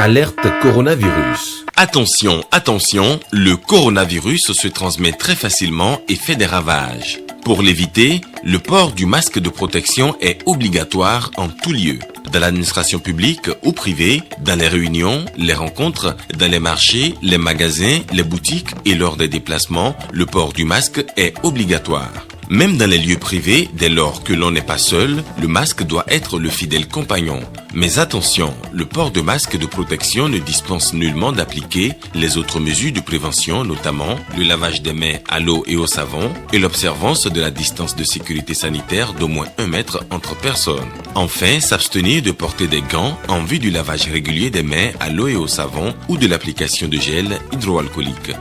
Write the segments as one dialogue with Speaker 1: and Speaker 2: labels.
Speaker 1: Alerte coronavirus.
Speaker 2: Attention, attention, le coronavirus se transmet très facilement et fait des ravages. Pour l'éviter, le port du masque de protection est obligatoire en tout lieu. Dans l'administration publique ou privée, dans les réunions, les rencontres, dans les marchés, les magasins, les boutiques et lors des déplacements, le port du masque est obligatoire. Même dans les lieux privés, dès lors que l'on n'est pas seul, le masque doit être le fidèle compagnon. Mais attention, le port de masque de protection ne dispense nullement d'appliquer les autres mesures de prévention, notamment le lavage des mains à l'eau et au savon et l'observance de la distance de sécurité sanitaire d'au moins 1 mètre entre personnes. Enfin, s'abstenir de porter des gants en vue du lavage régulier des mains à l'eau et au savon ou de l'application de gel hydroalcoolique.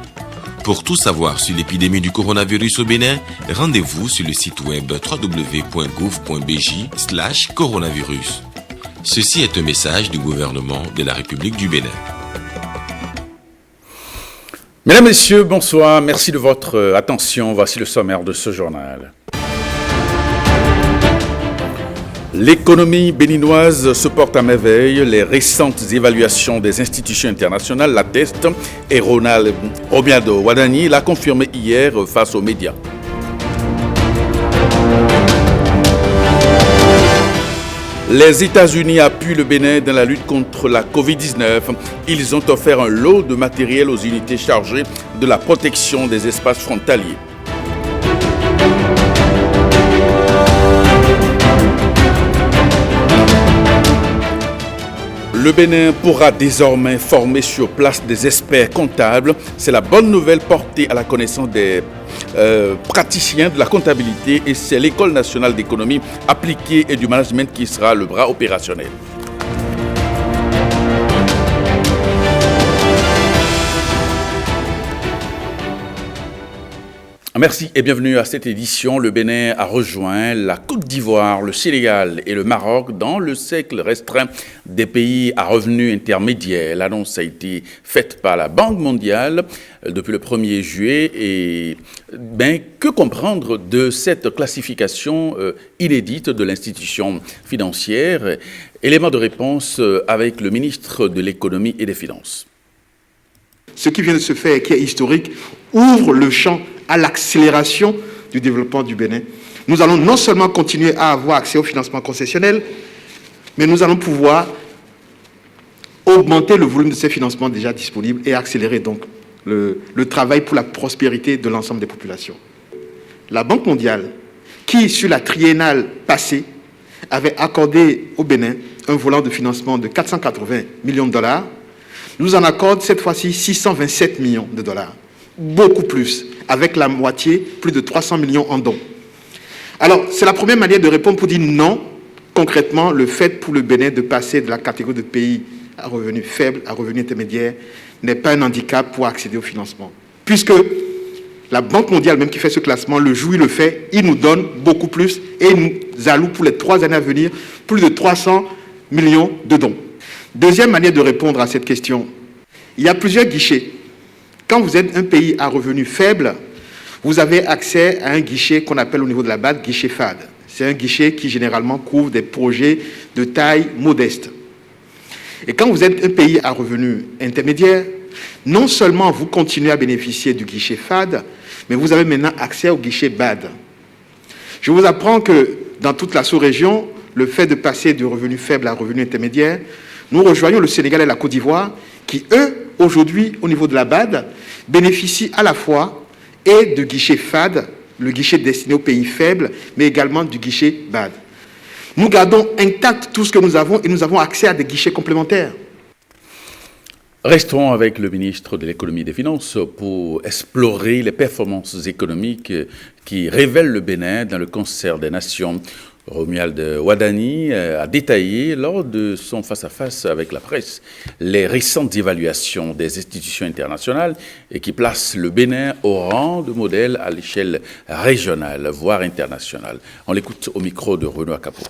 Speaker 2: Pour tout savoir sur l'épidémie du coronavirus au Bénin, rendez-vous sur le site web www.gouv.bj/coronavirus. Ceci est un message du gouvernement de la République du Bénin.
Speaker 3: Mesdames, Messieurs, bonsoir. Merci de votre attention. Voici le sommaire de ce journal. L'économie béninoise se porte à merveille. Les récentes évaluations des institutions internationales l'attestent et Ronald Obiado Wadani l'a confirmé hier face aux médias. Les États-Unis appuient le Bénin dans la lutte contre la Covid-19. Ils ont offert un lot de matériel aux unités chargées de la protection des espaces frontaliers. Le Bénin pourra désormais former sur place des experts comptables. C'est la bonne nouvelle portée à la connaissance des praticiens de la comptabilité et c'est l'École nationale d'économie appliquée et du management qui sera le bras opérationnel. Merci et bienvenue à cette édition. Le Bénin a rejoint la Côte d'Ivoire, le Sénégal et le Maroc dans le cercle restreint des pays à revenus intermédiaires. L'annonce a été faite par la Banque mondiale depuis le 1er juillet. Et que comprendre de cette classification inédite de l'institution financière? Élément de réponse avec le ministre de l'Économie et des Finances.
Speaker 4: Ce qui vient de se faire et qui est historique ouvre le champ à l'accélération du développement du Bénin. Nous allons non seulement continuer à avoir accès au financement concessionnel, mais nous allons pouvoir augmenter le volume de ces financements déjà disponibles et accélérer donc le travail pour la prospérité de l'ensemble des populations. La Banque mondiale, qui sur la triennale passée avait accordé au Bénin un volant de financement de 480 millions de dollars, nous en accorde cette fois-ci 627 millions de dollars. Beaucoup plus, avec la moitié, plus de 300 millions en dons. Alors, c'est la première manière de répondre pour dire non, concrètement, le fait pour le Bénin de passer de la catégorie de pays à revenus faibles à revenus intermédiaires n'est pas un handicap pour accéder au financement. Puisque la Banque mondiale, même qui fait ce classement, le jour où il le fait, il nous donne beaucoup plus et il nous alloue pour les 3 années à venir plus de 300 millions de dons. Deuxième manière de répondre à cette question, il y a plusieurs guichets. Quand vous êtes un pays à revenus faibles, vous avez accès à un guichet qu'on appelle au niveau de la BAD, guichet FAD. C'est un guichet qui généralement couvre des projets de taille modeste. Et quand vous êtes un pays à revenus intermédiaires, non seulement vous continuez à bénéficier du guichet FAD, mais vous avez maintenant accès au guichet BAD. Je vous apprends que dans toute la sous-région, le fait de passer de revenus faibles à revenus intermédiaires, nous rejoignons le Sénégal et la Côte d'Ivoire qui, eux, aujourd'hui, au niveau de la BAD, bénéficient à la fois et de guichet FAD, le guichet destiné aux pays faibles, mais également du guichet BAD. Nous gardons intact tout ce que nous avons et nous avons accès à des guichets complémentaires.
Speaker 3: Restons avec le ministre de l'Économie et des Finances pour explorer les performances économiques qui révèlent le Bénin dans le concert des nations. Romuald Wadani a détaillé lors de son face-à-face avec la presse les récentes évaluations des institutions internationales et qui placent le Bénin au rang de modèle à l'échelle régionale, voire internationale. On l'écoute au micro de Renaud Akapo.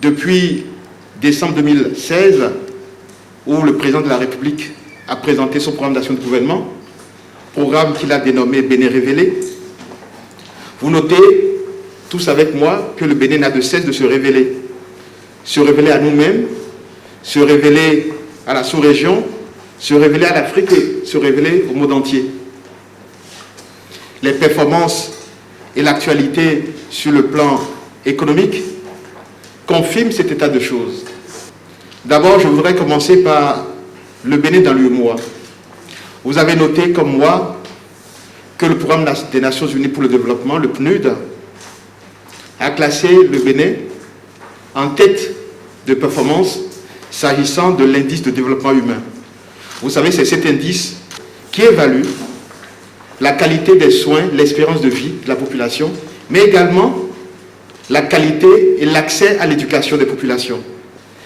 Speaker 4: Depuis décembre 2016, où le président de la République a présenté son programme d'action de gouvernement, programme qu'il a dénommé Bénin révélé, vous notez tous avec moi que le Bénin n'a de cesse de se révéler à nous-mêmes, se révéler à la sous-région, se révéler à l'Afrique et se révéler au monde entier. Les performances et l'actualité sur le plan économique confirment cet état de choses. D'abord, je voudrais commencer par le Bénin dans l'UEMOA. Vous avez noté, comme moi, que le Programme des Nations Unies pour le Développement, le PNUD, a classé le Bénin en tête de performance s'agissant de l'indice de développement humain. Vous savez, c'est cet indice qui évalue la qualité des soins, l'espérance de vie de la population, mais également la qualité et l'accès à l'éducation des populations.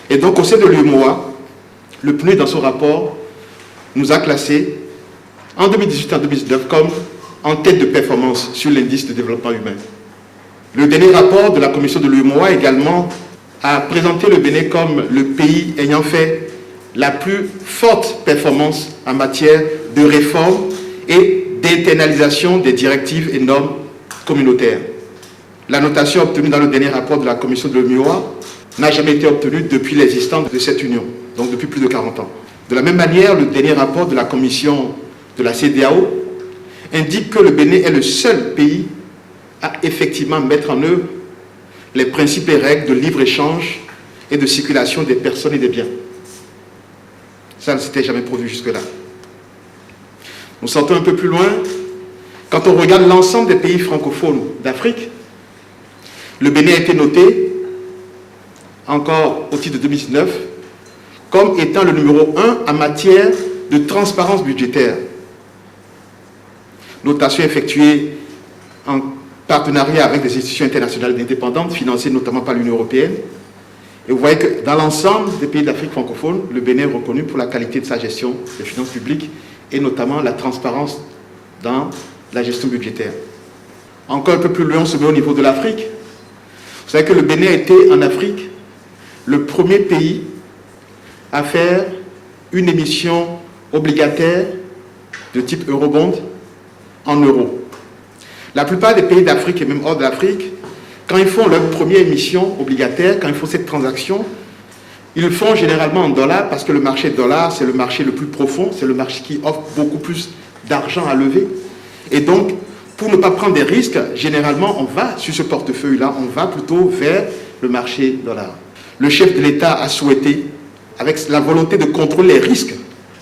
Speaker 4: Et donc, au sein de l'UEMOA, le PNUD, dans son rapport, nous a classés en 2018 et en 2019 comme en tête de performance sur l'indice de développement humain. Le dernier rapport de la commission de l'UEMOA également a présenté le Bénin comme le pays ayant fait la plus forte performance en matière de réforme et d'internalisation des directives et normes communautaires. La notation obtenue dans le dernier rapport de la commission de l'UEMOA n'a jamais été obtenue depuis l'existence de cette union, donc depuis plus de 40 ans. De la même manière, le dernier rapport de la commission de la CEDEAO indique que le Bénin est le seul pays à effectivement mettre en œuvre les principes et règles de libre-échange et de circulation des personnes et des biens. Ça ne s'était jamais produit jusque-là. Nous sortons un peu plus loin. Quand on regarde l'ensemble des pays francophones d'Afrique, le Bénin a été noté, encore au titre de 2019, comme étant le numéro 1 en matière de transparence budgétaire. Notation effectuée en partenariat avec des institutions internationales indépendantes, financées notamment par l'Union européenne. Et vous voyez que dans l'ensemble des pays d'Afrique francophone, le Bénin est reconnu pour la qualité de sa gestion des finances publiques et notamment la transparence dans la gestion budgétaire. Encore un peu plus loin, on se met au niveau de l'Afrique. Vous savez que le Bénin a été en Afrique le premier pays à faire une émission obligataire de type eurobond en euros. La plupart des pays d'Afrique et même hors de l'Afrique, quand ils font leur première émission obligataire, quand ils font cette transaction, ils le font généralement en dollars parce que le marché dollar, c'est le marché le plus profond, c'est le marché qui offre beaucoup plus d'argent à lever. Et donc, pour ne pas prendre des risques, généralement, on va sur ce portefeuille-là, on va plutôt vers le marché dollar. Le chef de l'État a souhaité, avec la volonté de contrôler les risques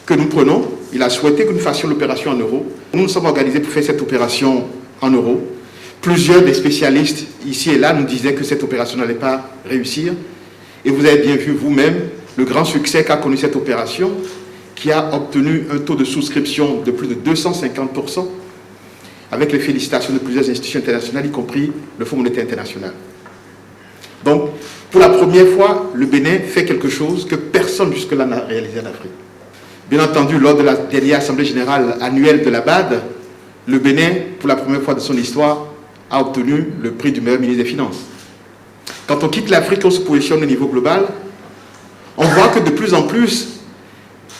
Speaker 4: que nous prenons, il a souhaité que nous fassions l'opération en euros. Nous nous sommes organisés pour faire cette opération en euros. Plusieurs des spécialistes ici et là nous disaient que cette opération n'allait pas réussir. Et vous avez bien vu vous-même le grand succès qu'a connu cette opération, qui a obtenu un taux de souscription de plus de 250%, avec les félicitations de plusieurs institutions internationales, y compris le Fonds monétaire international. Donc, pour la première fois, le Bénin fait quelque chose que personne jusque-là n'a réalisé en Afrique. Bien entendu, lors de la dernière Assemblée générale annuelle de la BAD, le Bénin, pour la première fois de son histoire, a obtenu le prix du meilleur ministre des Finances. Quand on quitte l'Afrique, on se positionne au niveau global, on voit que de plus en plus,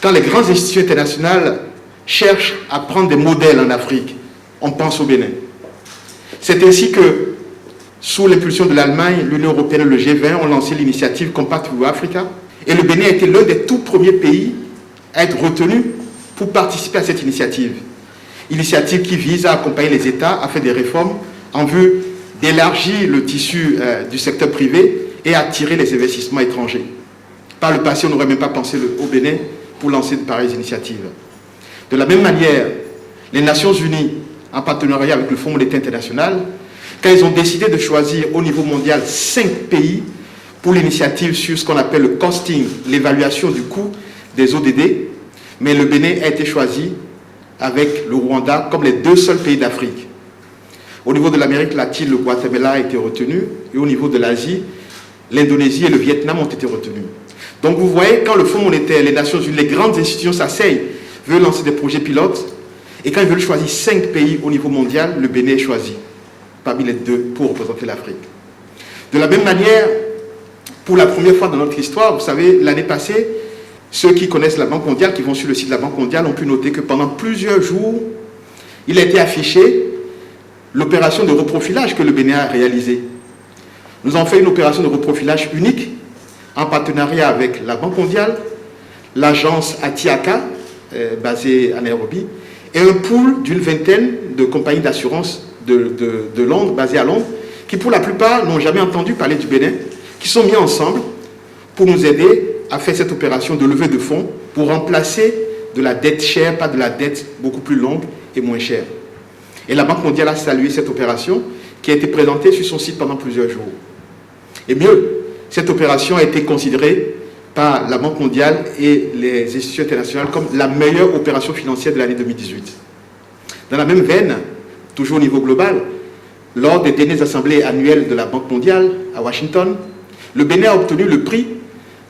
Speaker 4: quand les grandes institutions internationales cherchent à prendre des modèles en Afrique, on pense au Bénin. C'est ainsi que, sous l'impulsion de l'Allemagne, l'Union européenne et le G20 ont lancé l'initiative Compact for Africa, et le Bénin a été l'un des tout premiers pays à être retenu pour participer à cette initiative. Initiative qui vise à accompagner les États à faire des réformes en vue d'élargir le tissu du secteur privé et attirer les investissements étrangers. Par le passé, on n'aurait même pas pensé au Bénin pour lancer de pareilles initiatives. De la même manière, les Nations Unies, en partenariat avec le Fonds monétaire international, quand ils ont décidé de choisir au niveau mondial 5 pays pour l'initiative sur ce qu'on appelle le costing, l'évaluation du coût des ODD, mais le Bénin a été choisi avec le Rwanda comme les 2 seuls pays d'Afrique. Au niveau de l'Amérique latine, le Guatemala a été retenu, et au niveau de l'Asie, l'Indonésie et le Vietnam ont été retenus. Donc vous voyez, quand le Fonds monétaire, les Nations Unies, les grandes institutions s'asseyent, veulent lancer des projets pilotes, et quand ils veulent choisir 5 pays au niveau mondial, le Bénin est choisi parmi les 2 pour représenter l'Afrique. De la même manière, pour la première fois dans notre histoire, vous savez, l'année passée, ceux qui connaissent la Banque mondiale, qui vont sur le site de la Banque mondiale, ont pu noter que pendant plusieurs jours, il a été affiché l'opération de reprofilage que le Bénin a réalisée. Nous avons fait une opération de reprofilage unique en partenariat avec la Banque mondiale, l'agence Atiaka, basée à Nairobi, et un pool d'une vingtaine de compagnies d'assurance de Londres, basées à Londres, qui pour la plupart n'ont jamais entendu parler du Bénin, qui sont mis ensemble pour nous aider à faire cette opération de levée de fonds pour remplacer de la dette chère, pas de la dette beaucoup plus longue et moins chère. Et la Banque mondiale a salué cette opération qui a été présentée sur son site pendant plusieurs jours. Et mieux, cette opération a été considérée par la Banque mondiale et les institutions internationales comme la meilleure opération financière de l'année 2018. Dans la même veine, toujours au niveau global, lors des dernières assemblées annuelles de la Banque mondiale à Washington, le Bénin a obtenu le prix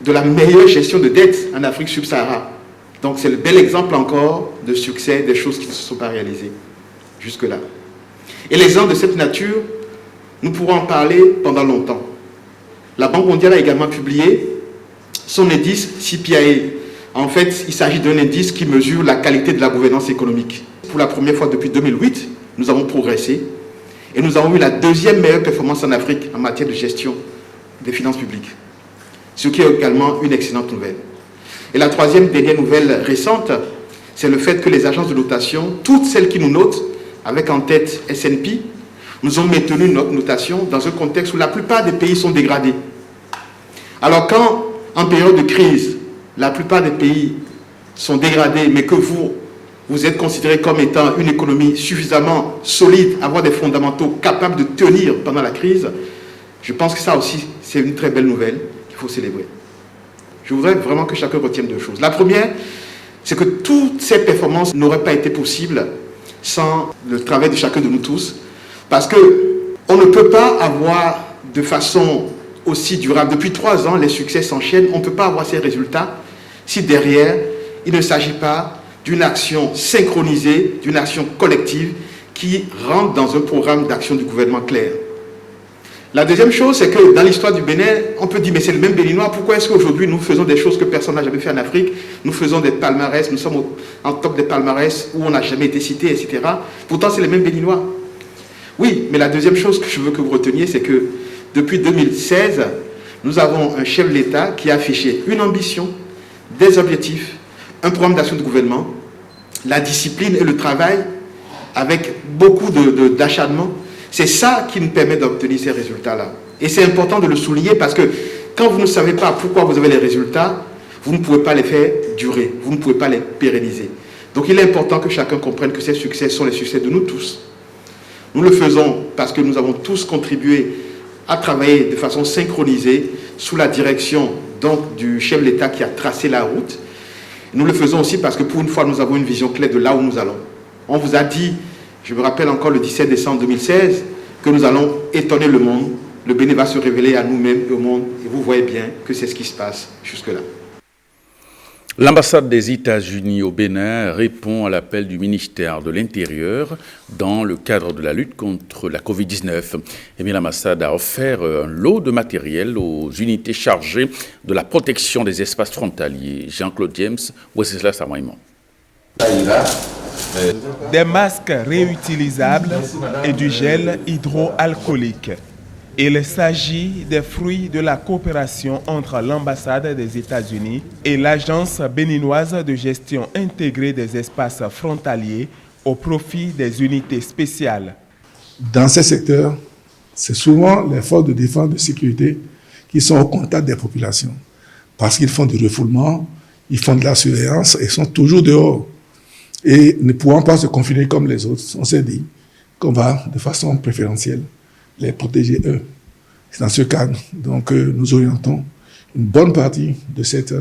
Speaker 4: de la meilleure gestion de dette en Afrique subsaharienne. Donc c'est le bel exemple encore de succès des choses qui ne se sont pas réalisées jusque-là. Et l'exemple de cette nature, nous pourrons en parler pendant longtemps. La Banque mondiale a également publié son indice CPIA. En fait, il s'agit d'un indice qui mesure la qualité de la gouvernance économique. Pour la première fois depuis 2008, nous avons progressé et nous avons eu la deuxième meilleure performance en Afrique en matière de gestion des finances publiques, ce qui est également une excellente nouvelle. Et la troisième dernière nouvelle récente, c'est le fait que les agences de notation, toutes celles qui nous notent, avec en tête S&P, nous ont maintenu notre notation dans un contexte où la plupart des pays sont dégradés. Alors quand, en période de crise, la plupart des pays sont dégradés, mais que vous êtes considéré comme étant une économie suffisamment solide, avoir des fondamentaux capables de tenir pendant la crise, je pense que ça aussi, c'est une très belle nouvelle qu'il faut célébrer. Je voudrais vraiment que chacun retienne deux choses. La première, c'est que toutes ces performances n'auraient pas été possibles sans le travail de chacun de nous tous, parce qu'on ne peut pas avoir de façon aussi durable. Depuis 3 ans, les succès s'enchaînent. On ne peut pas avoir ces résultats si derrière, il ne s'agit pas d'une action synchronisée, d'une action collective qui rentre dans un programme d'action du gouvernement clair. La deuxième chose, c'est que dans l'histoire du Bénin, on peut dire, mais c'est le même Béninois, pourquoi est-ce qu'aujourd'hui nous faisons des choses que personne n'a jamais fait en Afrique? Nous faisons des palmarès, nous sommes en top des palmarès où on n'a jamais été cité, etc. Pourtant, c'est les mêmes Béninois. Oui, mais la deuxième chose que je veux que vous reteniez, c'est que depuis 2016, nous avons un chef de l'État qui a affiché une ambition, des objectifs, un programme d'action de gouvernement, la discipline et le travail avec beaucoup d'acharnement. C'est ça qui nous permet d'obtenir ces résultats-là. Et c'est important de le souligner parce que quand vous ne savez pas pourquoi vous avez les résultats, vous ne pouvez pas les faire durer, vous ne pouvez pas les pérenniser. Donc il est important que chacun comprenne que ces succès sont les succès de nous tous. Nous le faisons parce que nous avons tous contribué à travailler de façon synchronisée sous la direction donc, du chef de l'État qui a tracé la route. Nous le faisons aussi parce que pour une fois, nous avons une vision claire de là où nous allons. On vous a dit, je me rappelle encore le 17 décembre 2016, que nous allons étonner le monde. Le Bénin va se révéler à nous-mêmes et au monde. Et vous voyez bien que c'est ce qui se passe jusque-là.
Speaker 3: L'ambassade des États-Unis au Bénin répond à l'appel du ministère de l'Intérieur dans le cadre de la lutte contre la Covid-19. Eh bien, l'ambassade a offert un lot de matériel aux unités chargées de la protection des espaces frontaliers. Jean-Claude James, Wenceslas Samaïman.
Speaker 5: Des masques réutilisables et du gel hydroalcoolique. Il s'agit des fruits de la coopération entre l'ambassade des États-Unis et l'Agence béninoise de gestion intégrée des espaces frontaliers au profit des unités spéciales.
Speaker 6: Dans ces secteurs, c'est souvent les forces de défense et de sécurité qui sont au contact des populations parce qu'ils font du refoulement, ils font de la surveillance et sont toujours dehors. Et ne pouvant pas se confiner comme les autres, on s'est dit qu'on va de façon préférentielle les protéger eux. C'est dans ce cadre donc nous orientons une bonne partie de cette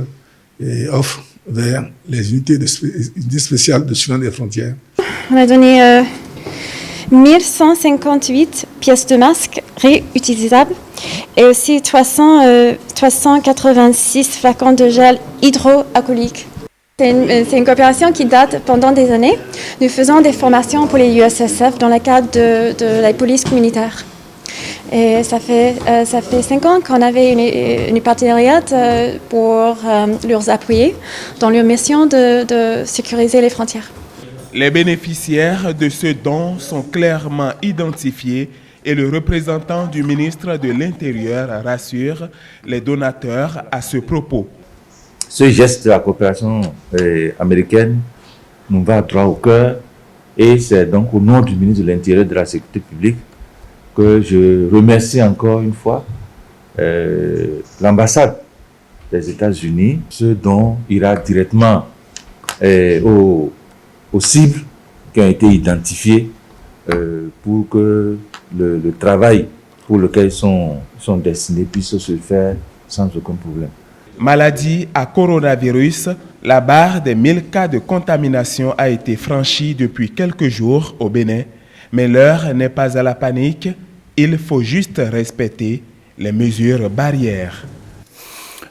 Speaker 6: offre vers les unités spéciales de surveillance des frontières.
Speaker 7: On a donné 1158 pièces de masques réutilisables et aussi 386 flacons de gel hydroalcoolique. C'est une coopération qui date pendant des années. Nous faisons des formations pour les USSF dans le cadre de la police communautaire. Et ça fait 5 ans qu'on avait une partenariat pour leur appuyer dans leur mission de sécuriser les frontières.
Speaker 5: Les bénéficiaires de ce don sont clairement identifiés et le représentant du ministre de l'Intérieur rassure les donateurs à ce propos.
Speaker 8: Ce geste de la coopération américaine nous va droit au cœur et c'est donc au nom du ministre de l'Intérieur et de la Sécurité publique que je remercie encore une fois l'ambassade des États-Unis, ce dont ira directement aux cibles qui ont été identifiées pour que le travail pour lequel ils sont destinés puisse se faire sans aucun problème.
Speaker 5: Maladie à coronavirus, la barre des 1000 cas de contamination a été franchie depuis quelques jours au Bénin, mais l'heure n'est pas à la panique, il faut juste respecter les mesures barrières.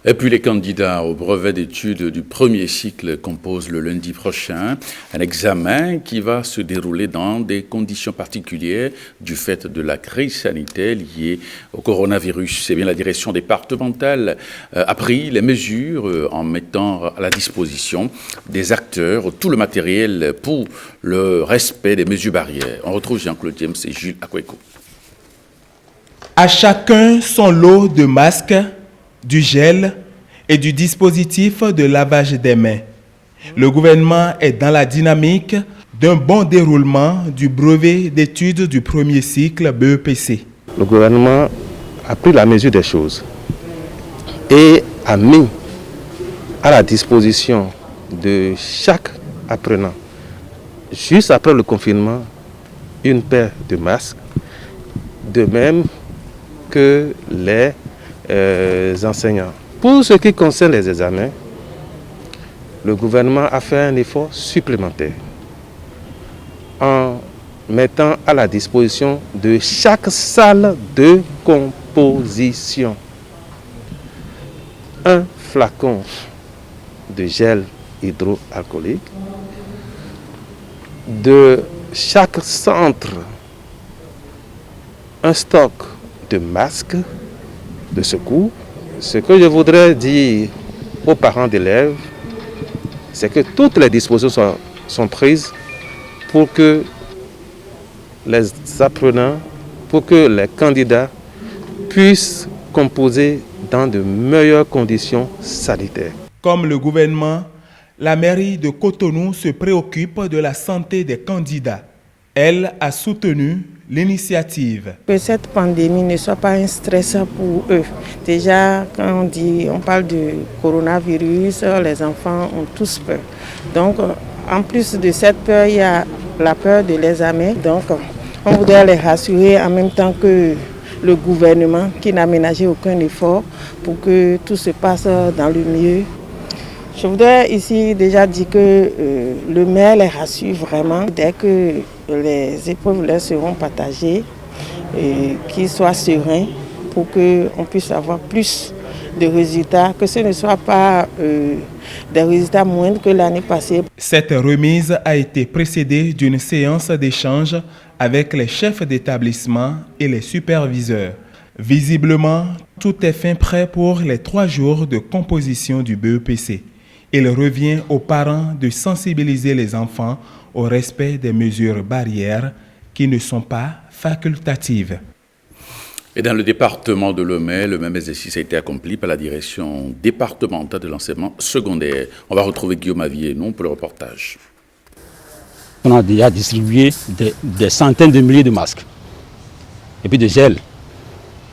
Speaker 3: Et puis les candidats au brevet d'études du premier cycle composent le lundi prochain un examen qui va se dérouler dans des conditions particulières du fait de la crise sanitaire liée au coronavirus. C'est bien la direction départementale a pris les mesures en mettant à la disposition des acteurs tout le matériel pour le respect des mesures barrières. On retrouve Jean-Claude James et Jules Akweko.
Speaker 5: À chacun son lot de masques, du gel et du dispositif de lavage des mains. Le gouvernement est dans la dynamique d'un bon déroulement du brevet d'études du premier cycle BEPC.
Speaker 9: Le gouvernement a pris la mesure des choses et a mis à la disposition de chaque apprenant, juste après le confinement, une paire de masques, de même que les enseignants. Pour ce qui concerne les examens, le gouvernement a fait un effort supplémentaire en mettant à la disposition de chaque salle de composition un flacon de gel hydroalcoolique, de chaque centre un stock de masques de secours. Ce que je voudrais dire aux parents d'élèves, c'est que toutes les dispositions sont prises pour que les apprenants, pour que les candidats puissent composer dans de meilleures conditions sanitaires.
Speaker 5: Comme le gouvernement, la mairie de Cotonou se préoccupe de la santé des candidats. Elle a soutenu l'initiative.
Speaker 10: Que cette pandémie ne soit pas un stress pour eux. Déjà, quand on parle de coronavirus, les enfants ont tous peur. Donc, en plus de cette peur, il y a la peur de l'examen. Donc, on voudrait les rassurer en même temps que le gouvernement qui n'a ménagé aucun effort pour que tout se passe dans le mieux. Je voudrais ici déjà dire que le maire les rassure vraiment dès que les épreuves leur seront partagées, qu'ils soient sereins pour qu'on puisse avoir plus de résultats, que ce ne soit pas des résultats moindres que l'année passée.
Speaker 5: Cette remise a été précédée d'une séance d'échange avec les chefs d'établissement et les superviseurs. Visiblement, tout est fin prêt pour les 3 jours de composition du BEPC. Il revient aux parents de sensibiliser les enfants au respect des mesures barrières qui ne sont pas facultatives.
Speaker 3: Et dans le département de Lomé, le même exercice a été accompli par la direction départementale de l'enseignement secondaire. On va retrouver Guillaume Avienon pour le reportage.
Speaker 11: On a déjà distribué des centaines de milliers de masques et puis de gel.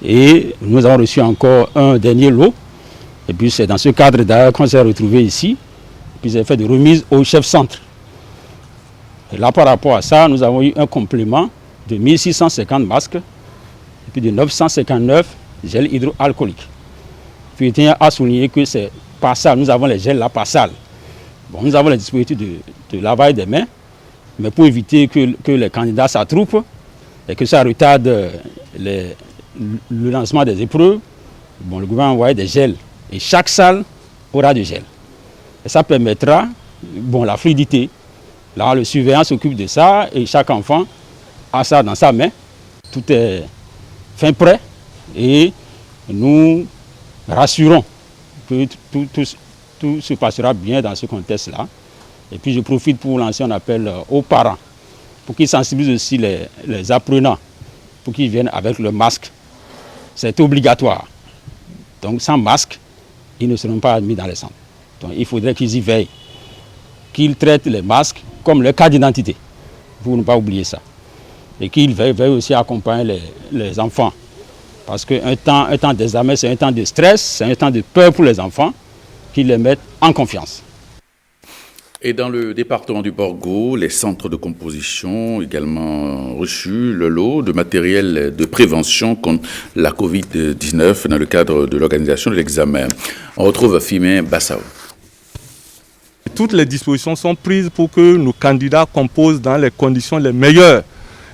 Speaker 11: Et nous avons reçu encore un dernier lot. Et puis c'est dans ce cadre d'ailleurs qu'on s'est retrouvé ici. Et puis j'ai fait des remises au chef centre. Et là par rapport à ça, nous avons eu un complément de 1650 masques et puis de 959 gels hydroalcooliques. Puis je tiens à souligner que c'est par salle, nous avons les gels là par salle. Bon, nous avons les dispositifs de lavage des mains, mais pour éviter que les candidats s'attroupent et que ça retarde le lancement des épreuves, bon, le gouvernement a envoyé des gels. Et chaque salle aura du gel. Et ça permettra la fluidité. Là, le surveillant s'occupe de ça et chaque enfant a ça dans sa main. Tout est fin prêt et nous rassurons que tout se passera bien dans ce contexte-là. Et puis je profite pour lancer un appel aux parents pour qu'ils sensibilisent aussi les apprenants pour qu'ils viennent avec le masque. C'est obligatoire. Donc sans masque, ils ne seront pas admis dans les centres. Donc il faudrait qu'ils y veillent, qu'ils traitent les masques comme leur carte d'identité, pour ne pas oublier ça. Et qu'ils veillent aussi à accompagner les enfants. Parce qu'un temps d'examen, c'est un temps de stress, c'est un temps de peur pour les enfants, qu'ils les mettent en confiance.
Speaker 3: Et dans le département du Borgo, les centres de composition ont également reçu le lot de matériel de prévention contre la Covid-19 dans le cadre de l'organisation de l'examen. On retrouve Fimin Bassao.
Speaker 12: Toutes les dispositions sont prises pour que nos candidats composent dans les conditions les meilleures.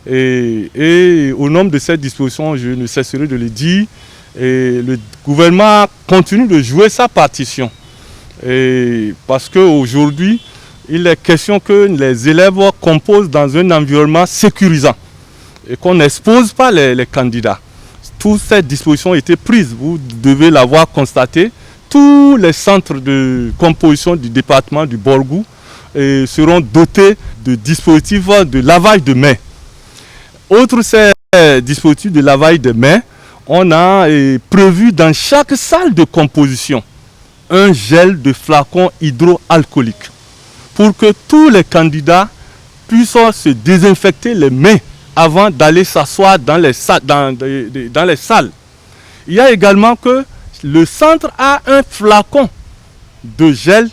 Speaker 12: Et au nom de cette disposition, je ne cesserai de le dire, et le gouvernement continue de jouer sa partition. Et parce qu'aujourd'hui, il est question que les élèves composent dans un environnement sécurisant et qu'on n'expose pas les candidats. Toutes ces dispositions ont été prises, vous devez l'avoir constaté. Tous les centres de composition du département du Borgo seront dotés de dispositifs de lavage de mains. Outre ces dispositifs de lavage de mains, on a prévu dans chaque salle de composition un gel de flacons hydroalcooliques pour que tous les candidats puissent se désinfecter les mains avant d'aller s'asseoir dans les salles. Il y a également que le centre a un flacon de gel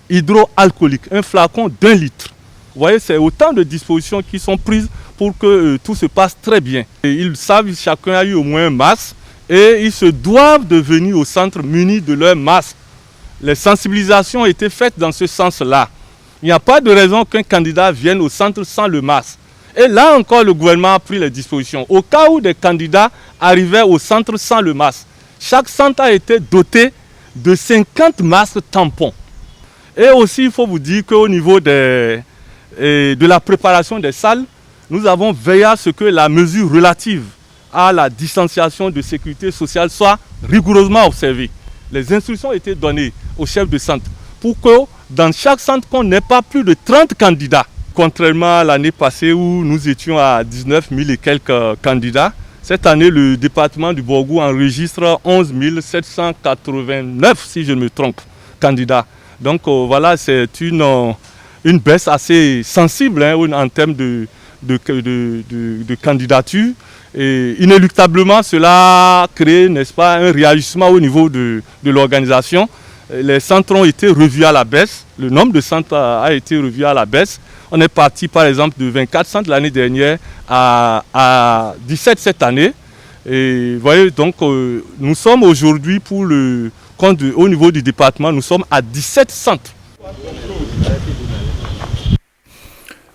Speaker 12: hydroalcoolique, un flacon d'1 litre. Vous voyez, c'est autant de dispositions qui sont prises pour que tout se passe très bien. Et ils savent, chacun a eu au moins un masque et ils se doivent de venir au centre munis de leur masque. Les sensibilisations ont été faites dans ce sens-là. Il n'y a pas de raison qu'un candidat vienne au centre sans le masque. Et là encore, le gouvernement a pris les dispositions. Au cas où des candidats arrivaient au centre sans le masque, chaque centre a été doté de 50 masques tampons. Et aussi, il faut vous dire qu'au niveau de la préparation des salles, nous avons veillé à ce que la mesure relative à la distanciation de sécurité sociale soit rigoureusement observée. Les instructions ont été données aux chefs de centre pour que dans chaque centre, qu'on n'ait pas plus de 30 candidats. Contrairement à l'année passée où nous étions à 19 000 et quelques candidats, cette année, le département du Borgo enregistre 11 789, si je ne me trompe, candidats. Donc voilà, c'est une baisse assez sensible en termes de candidature. Et inéluctablement, cela crée, n'est-ce pas, un réajustement au niveau de l'organisation. Les centres ont été revus à la baisse. Le nombre de centres a été revu à la baisse. On est parti, par exemple, de 24 centres l'année dernière à 17 cette année. Et vous voyez, donc, nous sommes aujourd'hui, au niveau du département, nous sommes à 17 centres.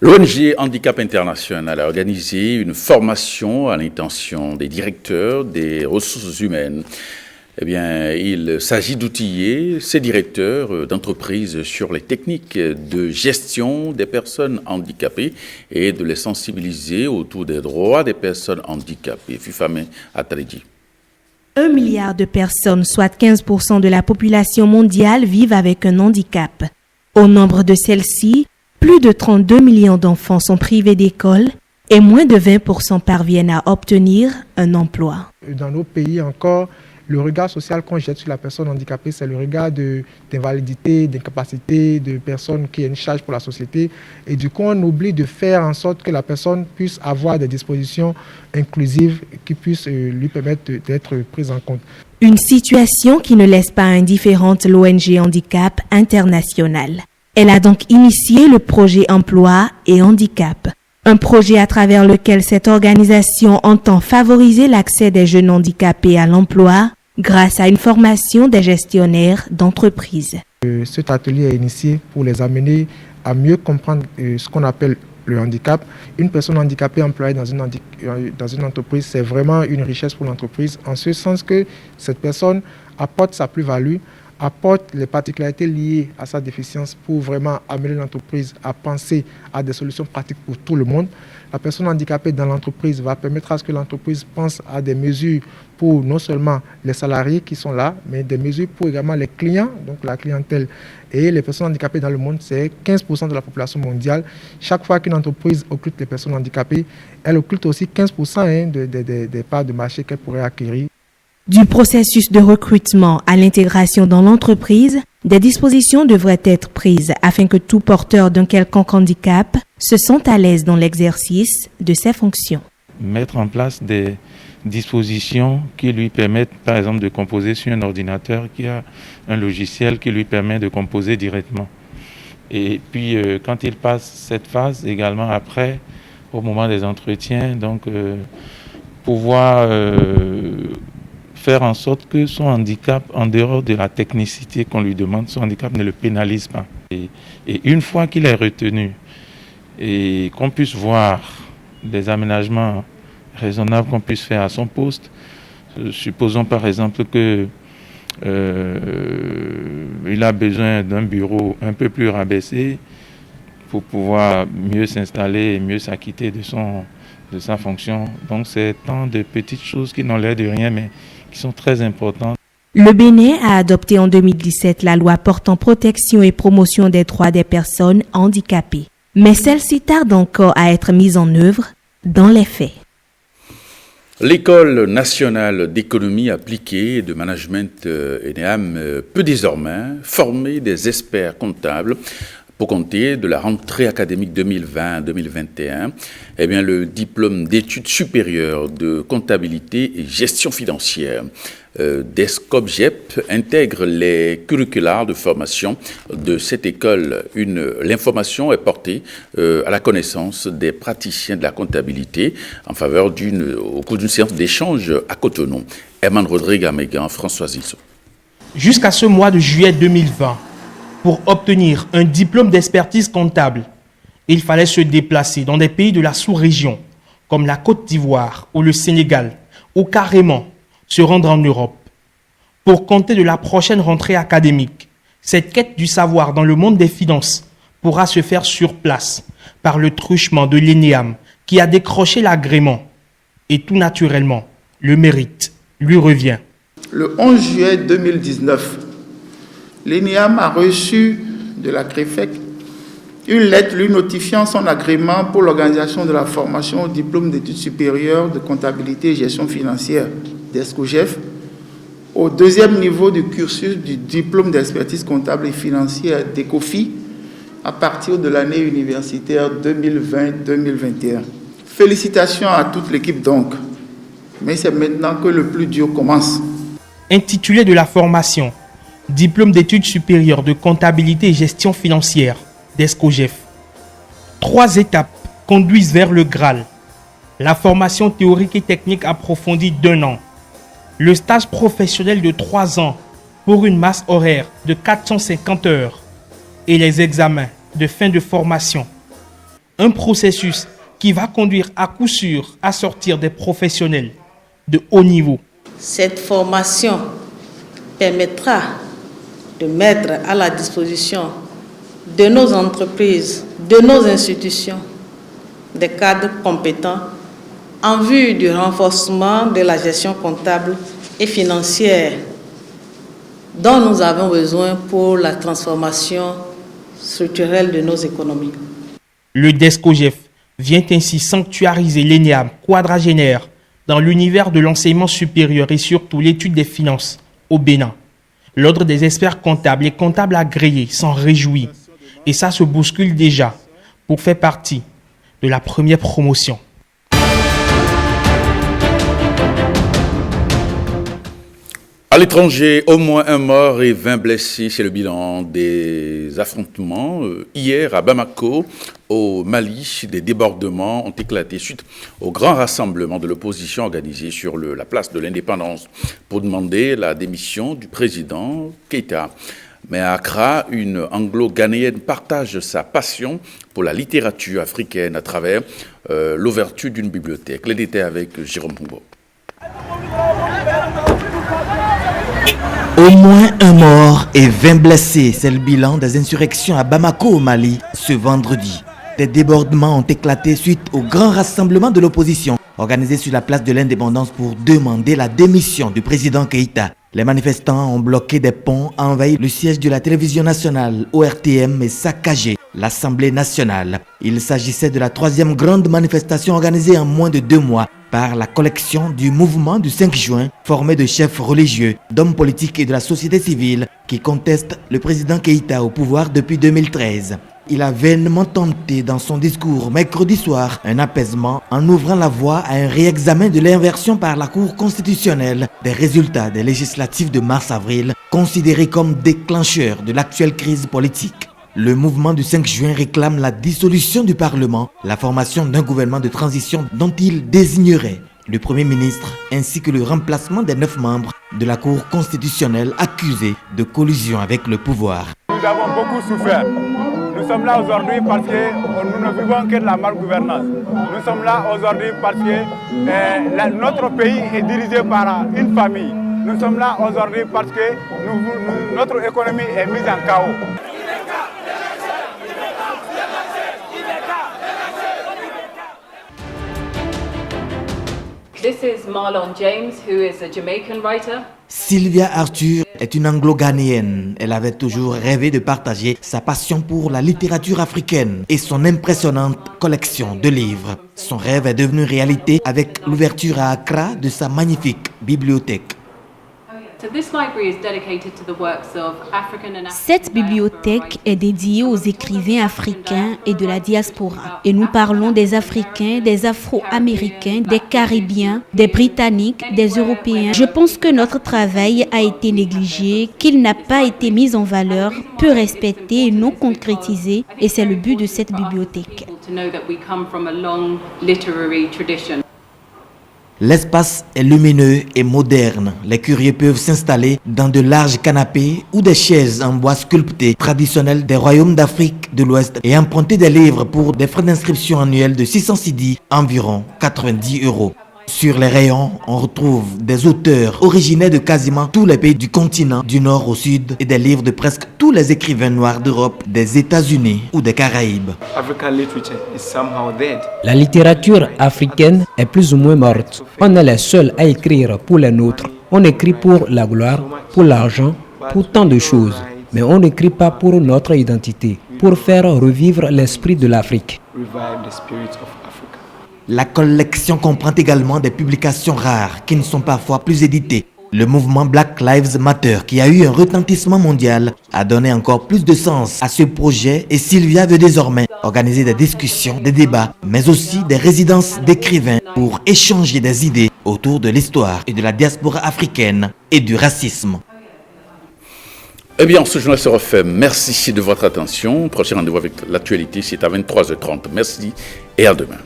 Speaker 3: L'ONG Handicap International a organisé une formation à l'intention des directeurs des ressources humaines. Eh bien, il s'agit d'outiller ces directeurs d'entreprises sur les techniques de gestion des personnes handicapées et de les sensibiliser autour des droits des personnes handicapées. Fifame Ataliji.
Speaker 13: 1 milliard de personnes, soit 15% de la population mondiale, vivent avec un handicap. Au nombre de celles-ci, plus de 32 millions d'enfants sont privés d'école et moins de 20% parviennent à obtenir un emploi.
Speaker 14: Dans nos pays encore, le regard social qu'on jette sur la personne handicapée, c'est le regard d'invalidité, d'incapacité, de personne qui est une charge pour la société. Et du coup, on oublie de faire en sorte que la personne puisse avoir des dispositions inclusives qui puissent lui permettre d'être prise en compte.
Speaker 13: Une situation qui ne laisse pas indifférente l'ONG Handicap International. Elle a donc initié le projet Emploi et Handicap. Un projet à travers lequel cette organisation entend favoriser l'accès des jeunes handicapés à l'emploi grâce à une formation des gestionnaires d'entreprises.
Speaker 14: Cet atelier est initié pour les amener à mieux comprendre ce qu'on appelle le handicap. Une personne handicapée employée dans une entreprise, c'est vraiment une richesse pour l'entreprise, en ce sens que cette personne apporte sa plus-value, apporte les particularités liées à sa déficience pour vraiment amener l'entreprise à penser à des solutions pratiques pour tout le monde. La personne handicapée dans l'entreprise va permettre à ce que l'entreprise pense à des mesures pour non seulement les salariés qui sont là, mais des mesures pour également les clients, donc la clientèle. Et les personnes handicapées dans le monde, c'est 15% de la population mondiale. Chaque fois qu'une entreprise occulte les personnes handicapées, elle occulte aussi 15% des parts de marché qu'elle pourrait acquérir.
Speaker 13: Du processus de recrutement à l'intégration dans l'entreprise, des dispositions devraient être prises afin que tout porteur d'un quelconque handicap se sente à l'aise dans l'exercice de ses fonctions.
Speaker 8: Mettre en place des dispositions qui lui permettent, par exemple, de composer sur un ordinateur qui a un logiciel qui lui permet de composer directement. Et puis, quand il passe cette phase, également après, au moment des entretiens, donc pouvoir faire en sorte que son handicap, en dehors de la technicité qu'on lui demande, son handicap ne le pénalise pas. Et une fois qu'il est retenu et qu'on puisse voir des aménagements raisonnables qu'on puisse faire à son poste, supposons par exemple que il a besoin d'un bureau un peu plus rabaissé pour pouvoir mieux s'installer et mieux s'acquitter de sa fonction. Donc c'est tant de petites choses qui n'ont l'air de rien mais qui sont très importantes.
Speaker 13: Le Bénin a adopté en 2017 la loi portant protection et promotion des droits des personnes handicapées. Mais celle-ci tarde encore à être mise en œuvre dans les faits.
Speaker 3: L'École nationale d'économie appliquée et de management ENEAM peut désormais former des experts comptables pour compter de la rentrée académique 2020-2021. Eh bien, le diplôme d'études supérieures de comptabilité et gestion financière DESCOPGEP intègre les curriculars de formation de cette école. L'information est portée à la connaissance des praticiens de la comptabilité au cours d'une séance d'échange à Cotonou. Herman Rodrigue Amégan, François Zilso.
Speaker 15: Jusqu'à ce mois de juillet 2020, pour obtenir un diplôme d'expertise comptable, il fallait se déplacer dans des pays de la sous-région, comme la Côte d'Ivoire ou le Sénégal, ou carrément se rendre en Europe. Pour compter de la prochaine rentrée académique, cette quête du savoir dans le monde des finances pourra se faire sur place par le truchement de l'ENEAM qui a décroché l'agrément. Et tout naturellement, le mérite lui revient.
Speaker 16: Le 11 juillet 2019, l'ENEAM a reçu de la CREFEC une lettre lui notifiant son agrément pour l'organisation de la formation au diplôme d'études supérieures de comptabilité et gestion financière DESCOGEF au deuxième niveau du cursus du diplôme d'expertise comptable et financière d'ECOFI à partir de l'année universitaire 2020-2021. Félicitations à toute l'équipe donc, mais c'est maintenant que le plus dur commence.
Speaker 15: Intitulé de la formation, diplôme d'études supérieures de comptabilité et gestion financière DESCOGEF. 3 étapes conduisent vers le Graal. La formation théorique et technique approfondie d'1 an. Le stage professionnel de 3 ans pour une masse horaire de 450 heures. Et les examens de fin de formation. Un processus qui va conduire à coup sûr à sortir des professionnels de haut niveau.
Speaker 10: Cette formation permettra de mettre à la disposition de nos entreprises, de nos institutions, des cadres compétents en vue du renforcement de la gestion comptable et financière dont nous avons besoin pour la transformation structurelle de nos économies.
Speaker 15: Le DESCOGEF vient ainsi sanctuariser l'ENEAM quadragénaire dans l'univers de l'enseignement supérieur et surtout l'étude des finances au Bénin. L'ordre des experts comptables et comptables agréés s'en réjouit et ça se bouscule déjà pour faire partie de la première promotion.
Speaker 3: À l'étranger, au moins 1 mort et 20 blessés, c'est le bilan des affrontements. Hier, à Bamako, au Mali, des débordements ont éclaté suite au grand rassemblement de l'opposition organisé sur la place de l'Indépendance pour demander la démission du président Keïta. Mais à Accra, une anglo-ghanéenne partage sa passion pour la littérature africaine à travers l'ouverture d'une bibliothèque. Les détails avec Jérôme Pumbo.
Speaker 17: Au moins 1 mort et 20 blessés, c'est le bilan des insurrections à Bamako au Mali ce vendredi. Des débordements ont éclaté suite au grand rassemblement de l'opposition organisé sur la place de l'Indépendance pour demander la démission du président Keïta. Les manifestants ont bloqué des ponts, envahi le siège de la télévision nationale ORTM et saccagé l'Assemblée nationale. Il s'agissait de la 3e grande manifestation organisée en moins de 2 mois par la collection du mouvement du 5 juin, formé de chefs religieux, d'hommes politiques et de la société civile qui contestent le président Keïta au pouvoir depuis 2013. Il a vainement tenté dans son discours mercredi soir un apaisement en ouvrant la voie à un réexamen de l'inversion par la Cour constitutionnelle des résultats des législatives de mars-avril, considérés comme déclencheurs de l'actuelle crise politique. Le mouvement du 5 juin réclame la dissolution du Parlement, la formation d'un gouvernement de transition dont il désignerait le Premier ministre ainsi que le remplacement des 9 membres de la Cour constitutionnelle accusés de collusion avec le pouvoir.
Speaker 18: Nous avons beaucoup souffert. Nous sommes là aujourd'hui parce que nous ne vivons que de la malgouvernance. Nous sommes là aujourd'hui parce que notre pays est dirigé par une famille. Nous sommes là aujourd'hui parce que notre économie est mise en chaos.
Speaker 19: This is Marlon James, who is a Jamaican writer.
Speaker 17: Sylvia Arthur est une anglo-ghanéenne. Elle avait toujours rêvé de partager sa passion pour la littérature africaine et son impressionnante collection de livres. Son rêve est devenu réalité avec l'ouverture à Accra de sa magnifique bibliothèque.
Speaker 13: Cette bibliothèque est dédiée aux écrivains africains et de la diaspora. Et nous parlons des Africains, des Afro-Américains, des Caribéens, des Britanniques, des Européens. Je pense que notre travail a été négligé, qu'il n'a pas été mis en valeur, peu respecté et non concrétisé. Et c'est le but de cette bibliothèque.
Speaker 17: L'espace est lumineux et moderne. Les curieux peuvent s'installer dans de larges canapés ou des chaises en bois sculpté traditionnelles des royaumes d'Afrique de l'Ouest et emprunter des livres pour des frais d'inscription annuels de 600 cedi, environ 90 €. Sur les rayons, on retrouve des auteurs originaires de quasiment tous les pays du continent, du nord au sud, et des livres de presque tous les écrivains noirs d'Europe, des États-Unis ou des Caraïbes.
Speaker 20: La littérature africaine est plus ou moins morte. On est les seuls à écrire pour les nôtres. On écrit pour la gloire, pour l'argent, pour tant de choses. Mais on n'écrit pas pour notre identité, pour faire revivre l'esprit de l'Afrique.
Speaker 17: La collection comprend également des publications rares qui ne sont parfois plus éditées. Le mouvement Black Lives Matter, qui a eu un retentissement mondial, a donné encore plus de sens à ce projet et Sylvia veut désormais organiser des discussions, des débats, mais aussi des résidences d'écrivains pour échanger des idées autour de l'histoire et de la diaspora africaine et du racisme.
Speaker 3: Eh bien, ce journal se refait. Merci de votre attention. Prochain rendez-vous avec l'actualité, c'est à 23h30. Merci et à demain.